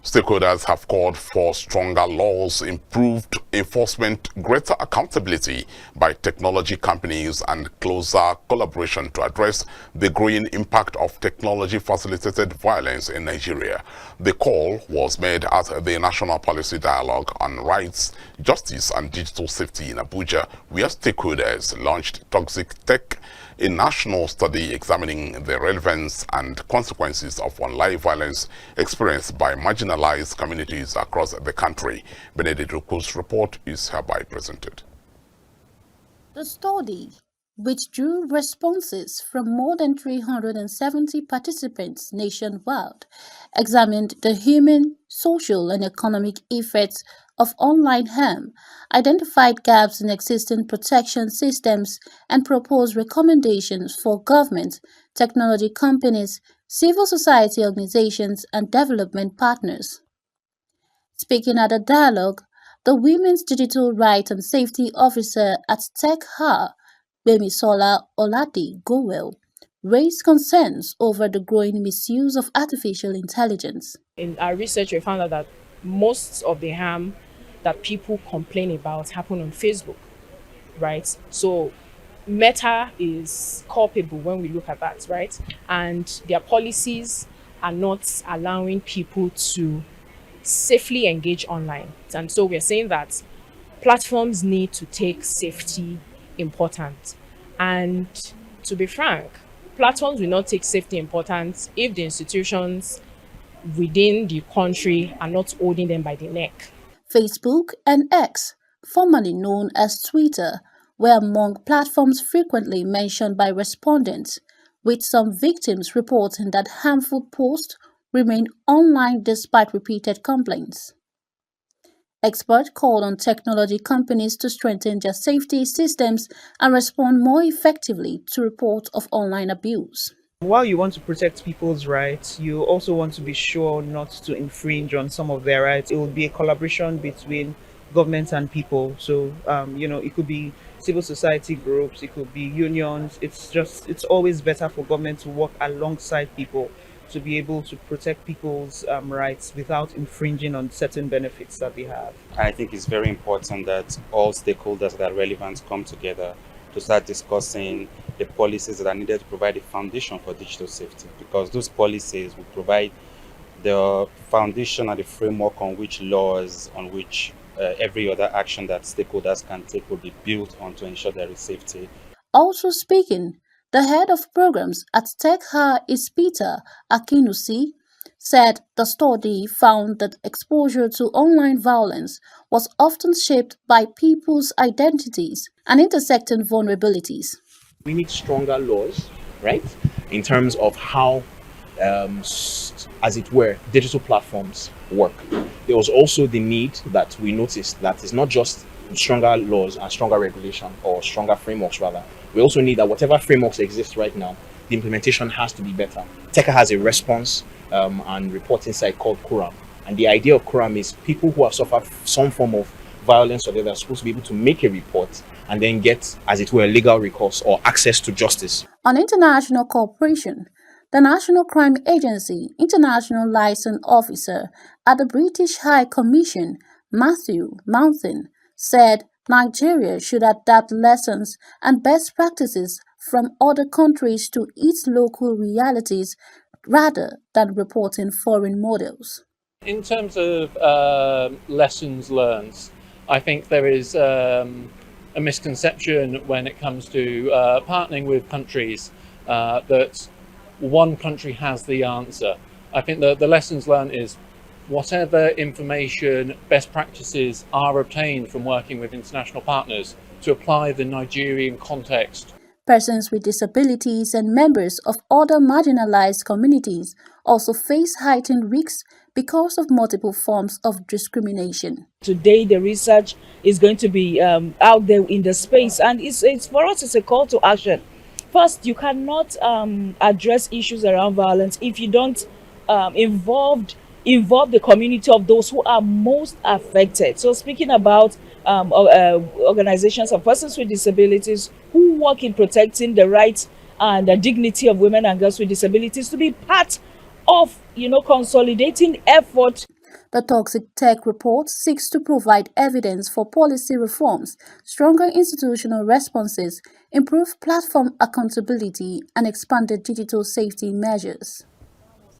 Stakeholders have called for stronger laws, improved enforcement, greater accountability by technology companies, and closer collaboration to address the growing impact of technology-facilitated violence in Nigeria. The call was made at the National Policy Dialogue on Rights, Justice and Digital Safety in Abuja, where stakeholders launched Toxic Tech, a national study examining the relevance and consequences of online violence experienced by marginalized communities across the country. Benedict Ruku's report is hereby presented. The study, which drew responses from more than 370 participants nationwide, examined the human, social, and economic effects of online harm, identified gaps in existing protection systems, and proposed recommendations for government, technology companies, civil society organizations, and development partners. Speaking at the dialogue, the Women's Digital Rights and Safety Officer at TechHa, Gbemisola Oladi-Gowel, raised concerns over the growing misuse of artificial intelligence. In our research, we found out that most of the harm that people complain about happen on Facebook, right? So Meta is culpable when we look at that, right? And their policies are not allowing people to safely engage online. And so we're saying that platforms need to take safety important. And to be frank, platforms will not take safety important if the institutions within the country are not holding them by the neck. Facebook and X, formerly known as Twitter, were among platforms frequently mentioned by respondents, with some victims reporting that harmful posts remained online despite repeated complaints. Experts called on technology companies to strengthen their safety systems and respond more effectively to reports of online abuse. While you want to protect people's rights, you also want to be sure not to infringe on some of their rights. It will be a collaboration between government and people. So, it could be civil society groups, it could be unions. It's always better for government to work alongside people to be able to protect people's rights without infringing on certain benefits that they have. I think it's very important that all stakeholders that are relevant come together to start discussing the policies that are needed to provide a foundation for digital safety, because those policies will provide the foundation and the framework on which laws, on which every other action that stakeholders can take will be built on to ensure there is safety. Also speaking, the head of programs at TechHa Peter Akinusi said the study found that exposure to online violence was often shaped by people's identities and intersecting vulnerabilities. We need stronger laws, right, in terms of how, as it were, digital platforms work. There was also the need that we noticed that it's not just stronger laws and stronger regulation, or stronger frameworks rather. We also need that whatever frameworks exist right now, the implementation has to be better. TechHa has a response and reporting site called Quorum. And the idea of Quorum is people who have suffered some form of violence or the other are supposed to be able to make a report and then get, as it were, legal recourse or access to justice. On international cooperation, the National Crime Agency International Liaison Officer at the British High Commission, Matthew Mountain, said Nigeria should adapt lessons and best practices from other countries to its local realities rather than reporting foreign models. In terms of lessons learned, I think there is a misconception when it comes to partnering with countries that one country has the answer. I think the lessons learned is whatever information, best practices are obtained from working with international partners to apply the Nigerian context. Persons with disabilities and members of other marginalized communities also face heightened risks because of multiple forms of discrimination. Today, the research is going to be out there in the space, and it's for us, it's a call to action. First, you cannot address issues around violence if you don't involve the community of those who are most affected. So speaking about organizations of persons with disabilities who work in protecting the rights and the dignity of women and girls with disabilities to be part of, consolidating effort. The Toxic Tech report seeks to provide evidence for policy reforms, stronger institutional responses, improved platform accountability, and expanded digital safety measures.